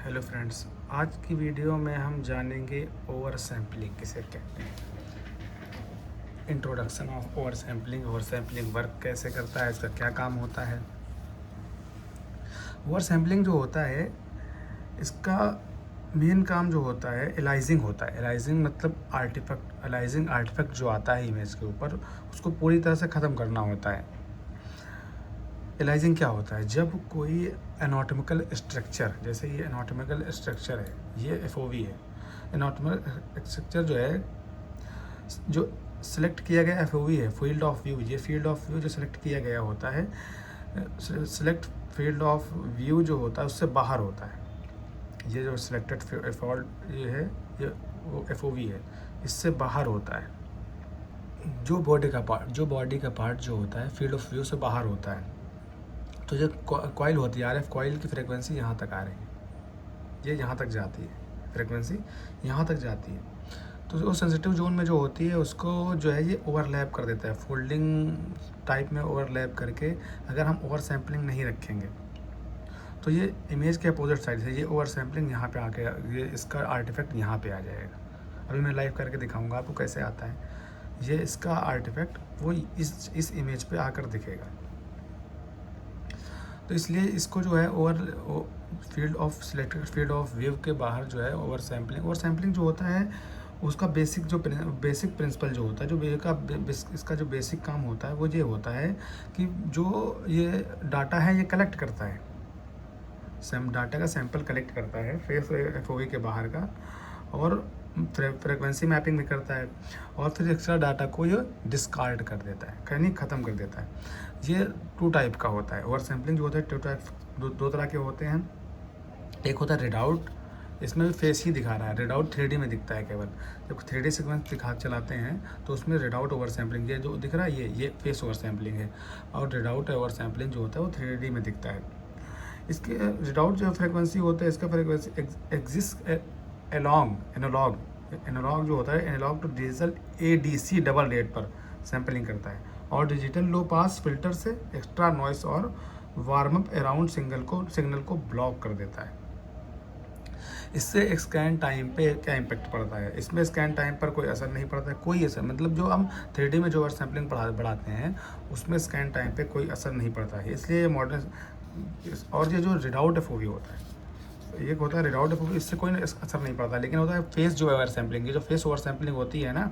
Hello friends, आज की video में हम जानेंगे ओवर सैम्पलिंग किसे कहते हैं। Introduction of over sampling work कैसे करता है, इसका क्या काम होता है। ओवर सैम्पलिंग जो होता है इसका मेन काम जो होता है एलाइजिंग होता है। एलाइजिंग मतलब आर्टिफैक्ट जो आता है इमेज के ऊपर, उसको पूरी तरह से ख़त्म करना होता है। एलाइजिंग क्या होता है? जब कोई एनाटॉमिकल स्ट्रक्चर, जैसे ये एनाटॉमिकल स्ट्रक्चर है, ये एफओवी है। एनाटॉमिकल स्ट्रक्चर जो है, जो सिलेक्ट किया गया एफओवी है, फील्ड ऑफ व्यू, ये फील्ड ऑफ व्यू जो सिलेक्ट किया गया होता है, सिलेक्ट फील्ड ऑफ व्यू जो होता है उससे बाहर होता है। ये जो सिलेक्टेड फील्ड ये है, ये वो एफओवी है, इससे बाहर होता है। जो बॉडी का पार्ट जो होता है फील्ड ऑफ व्यू से बाहर होता है। तो जो कॉइल होती है, आरएफ कॉइल की फ्रीक्वेंसी यहाँ तक आ रही है, ये यहाँ तक जाती है, फ्रीक्वेंसी यहाँ तक जाती है। तो जो सेंसिटिव जोन में जो होती है उसको जो है ये ओवरलैप कर देता है, फोल्डिंग टाइप में ओवरलैप करके। अगर हम ओवर सैम्पलिंग नहीं रखेंगे तो ये इमेज के अपोजिट साइड से ये ओवर सैम्पलिंग यहाँ पे आके ये इसका आर्टिफैक्ट यहाँ पे आ जाएगा। अभी मैं लाइव करके दिखाऊंगा आपको कैसे आता है। ये इसका आर्टिफैक्ट वो इस इमेज पे आकर दिखेगा। तो इसलिए इसको जो है सिलेक्टेड फील्ड ऑफ व्यू के बाहर जो है ओवर सैम्पलिंग जो होता है उसका बेसिक प्रिंसिपल जो होता है, इसका जो बेसिक काम होता है वो ये होता है कि जो ये डाटा है ये कलेक्ट करता है, डाटा का सैंपल कलेक्ट करता है फेस एफओवी के बाहर का, और फ्रीक्वेंसी मैपिंग भी करता है, और फिर एक्स्ट्रा डाटा को ये डिस्कार्ड कर देता है, यानी ख़त्म कर देता है। ये टू टाइप का होता है। ओवर सैम्पलिंग जो होता है दो तरह के होते हैं। एक होता है रिडआउट, इसमें भी फेस ही दिखा रहा है। रिडआउट 3D में दिखता है केवल। जब 3D सीक्वेंस चलाते हैं तो उसमें रिडआउट ओवर सैम्पलिंग, ये जो दिख रहा है ये फेस ओवर सैम्पलिंग है, और रिडआउट ओवर सैम्पलिंग जो होता है वो 3D में दिखता है। इसके रिडआउट जो फ्रिक्वेंसी होता है, इसका फ्रिक्वेंसी एग्जिस्ट एनालॉग जो होता है, analogue to digital ADC double rate पर सैम्पलिंग करता है, और डिजिटल लो पास फिल्टर से एक्स्ट्रा नॉइस और वार्म अप अराउंड सिग्नल को ब्लॉक कर देता है। इससे स्कैन टाइम पे क्या इम्पेक्ट पड़ता है? इसमें स्कैन टाइम पर कोई असर नहीं पड़ता है, कोई असर, मतलब जो हम 3D में जो ओवर सैम्पलिंग बढ़ाते हैं उसमें स्कैन टाइम पे कोई असर नहीं पड़ता है। इसलिए मॉडर्न, और ये जो रिडआउट एफओवी होता है, एक होता है रिडआउट एफओवी, इससे कोई असर नहीं पड़ता। लेकिन होता है फेस जो ओवर सैम्पलिंग, ये जो फेस ओवर सैम्पलिंग होती है ना,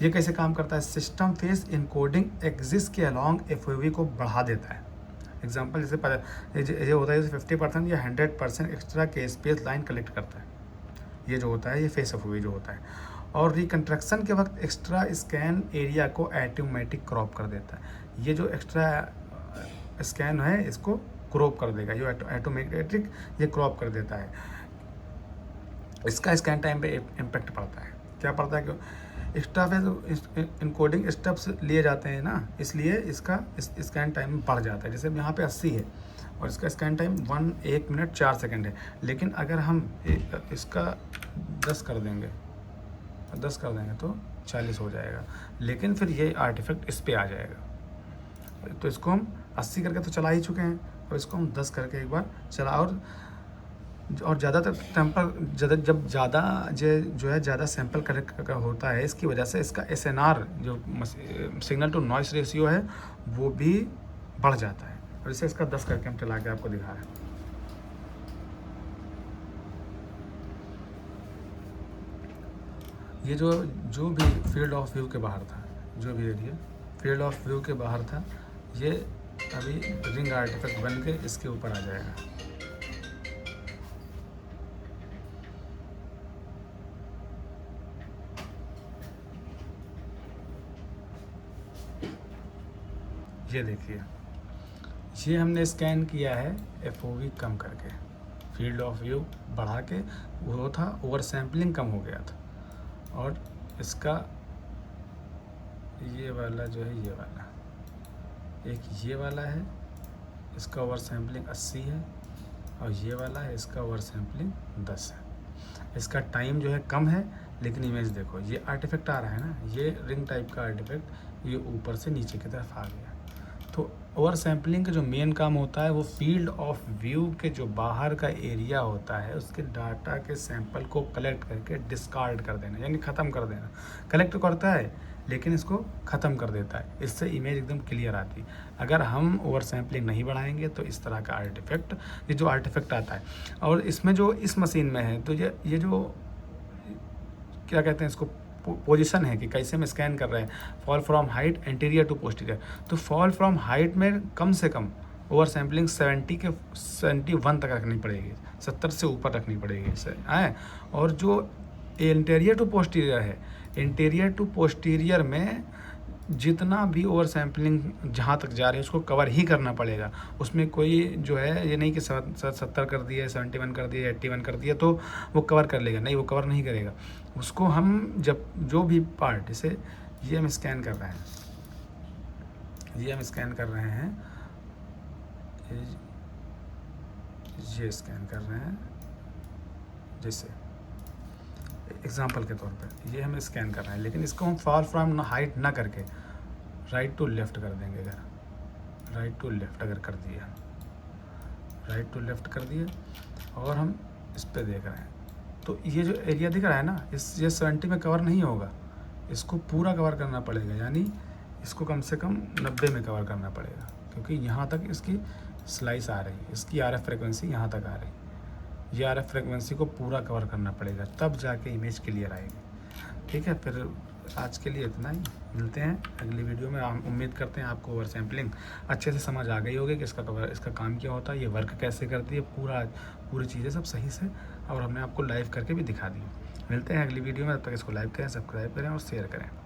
ये कैसे काम करता है? सिस्टम फेस इनकोडिंग एग्जिस्ट के अलॉन्ग एफओवी को बढ़ा देता है। एग्जाम्पल जैसे ये होता है जैसे 50% या 100% एक्स्ट्रा के स्पेस लाइन कलेक्ट करता है। ये जो होता है ये फेस एफओवी जो होता है, और रिकंस्ट्रक्शन के वक्त एक्स्ट्रा स्कैन एरिया को ऑटोमेटिक क्रॉप कर देता है। ये जो एक्स्ट्रा स्कैन है इसको क्रॉप कर देगा, ये ऑटोमेटिक ये क्रॉप कर देता है। इसका स्कैन टाइम पे इम्पेक्ट पड़ता है। क्या पड़ता है? कि एक्स्ट्रा इनकोडिंग स्टेप्स लिए जाते हैं ना, इसलिए इसका स्कैन टाइम बढ़ जाता है। जैसे यहाँ पे 80 है और इसका स्कैन टाइम 1 मिनट 4 सेकंड है, लेकिन अगर हम इसका 10 कर देंगे तो 40 हो जाएगा, लेकिन फिर ये आर्टिफैक्ट इस पे आ जाएगा। तो इसको हम 80 करके तो चला ही चुके हैं, और इसको हम 10 करके एक बार चला, और ज़्यादातर टेम्पर जब ज़्यादा जो है ज़्यादा सैंपल कलेक्ट होता है, इसकी वजह से इसका SNR जो सिग्नल टू नॉइस रेशियो है वो भी बढ़ जाता है। और इसे इसका 10 करके हम चला के आपको दिखा रहे हैं। ये जो भी फील्ड ऑफ व्यू के बाहर था, जो भी एरिया फील्ड ऑफ व्यू के बाहर था, ये अभी रिंग आर्टिफैक्ट बन के इसके ऊपर आ जाएगा। ये देखिए, ये हमने स्कैन किया है एफओवी कम करके, फील्ड ऑफ व्यू बढ़ा के, वो था ओवर सैम्पलिंग कम हो गया था। और इसका ये वाला जो है, ये वाला एक ये वाला है, इसका ओवर सैम्पलिंग 80 है, और ये वाला है इसका ओवर सैम्पलिंग 10 है। इसका टाइम जो है कम है, लेकिन इमेज देखो, ये आर्टिफैक्ट आ रहा है ना, ये रिंग टाइप का आर्टिफैक्ट ये ऊपर से नीचे की तरफ आ गया। तो ओवर सैम्पलिंग का जो मेन काम होता है वो फील्ड ऑफ व्यू के जो बाहर का एरिया होता है उसके डाटा के सैंपल को कलेक्ट करके डिस्कार्ड कर देना, यानी ख़त्म कर देना। कलेक्ट करता है लेकिन इसको ख़त्म कर देता है, इससे इमेज एकदम क्लियर आती है। अगर हम ओवर सैम्पलिंग नहीं बढ़ाएंगे तो इस तरह का आर्टिफैक्ट, ये जो आर्टिफैक्ट आता है, और इसमें जो इस मशीन में है तो ये जो क्या कहते हैं इसको, पोजीशन है कि कैसे हम स्कैन कर रहे हैं, fall from height anterior to posterior. तो फॉल फ्रॉम हाइट में कम से कम ओवर सैम्पलिंग 71 तक रखनी पड़ेगी, 70 से ऊपर रखनी पड़ेगी इसे है। और जो इंटीरियर टू पोस्टीरियर है, इंटीरियर टू पोस्टीरियर में जितना भी ओवर सैम्पलिंग जहाँ तक जा रही है उसको कवर ही करना पड़ेगा। उसमें कोई जो है ये नहीं कि 70 कर दिए, 71 कर दिए, 81 कर दिए तो वो कवर कर लेगा, नहीं, वो कवर नहीं करेगा। उसको हम जब जो भी पार्ट, इसे ये हम स्कैन कर रहे हैं, ये हम स्कैन कर रहे हैं, ये स्कैन कर रहे हैं, जैसे एग्जांपल के तौर पे ये हम स्कैन कर रहे हैं, लेकिन इसको हम फॉल फ्रॉम हाइट ना करके राइट टू लेफ़्ट कर देंगे। अगर राइट टू लेफ़्ट अगर कर दिया, राइट टू लेफ़्ट कर दिए और हम इस पे देख रहे हैं तो ये जो एरिया दिख रहा है ना, ये 70 में कवर नहीं होगा, इसको पूरा कवर करना पड़ेगा, यानी इसको कम से कम 90 में कवर करना पड़ेगा, क्योंकि यहाँ तक इसकी स्लाइस आ रही है, इसकी RF फ्रिक्वेंसी यहाँ तक आ रही है। ये RF फ्रिक्वेंसी को पूरा कवर करना पड़ेगा, तब जाके इमेज क्लियर आएगी। ठीक है, फिर आज के लिए इतना ही, मिलते हैं अगली वीडियो में। हम उम्मीद करते हैं आपको ओवर सैम्पलिंग अच्छे से समझ आ गई होगी कि इसका काम क्या होता है, ये वर्क कैसे करती है, पूरी चीज़ें सब सही से, और हमने आपको लाइव करके भी दिखा दी। मिलते हैं अगली वीडियो में, तब तक इसको लाइक करें, सब्सक्राइब करें और शेयर करें।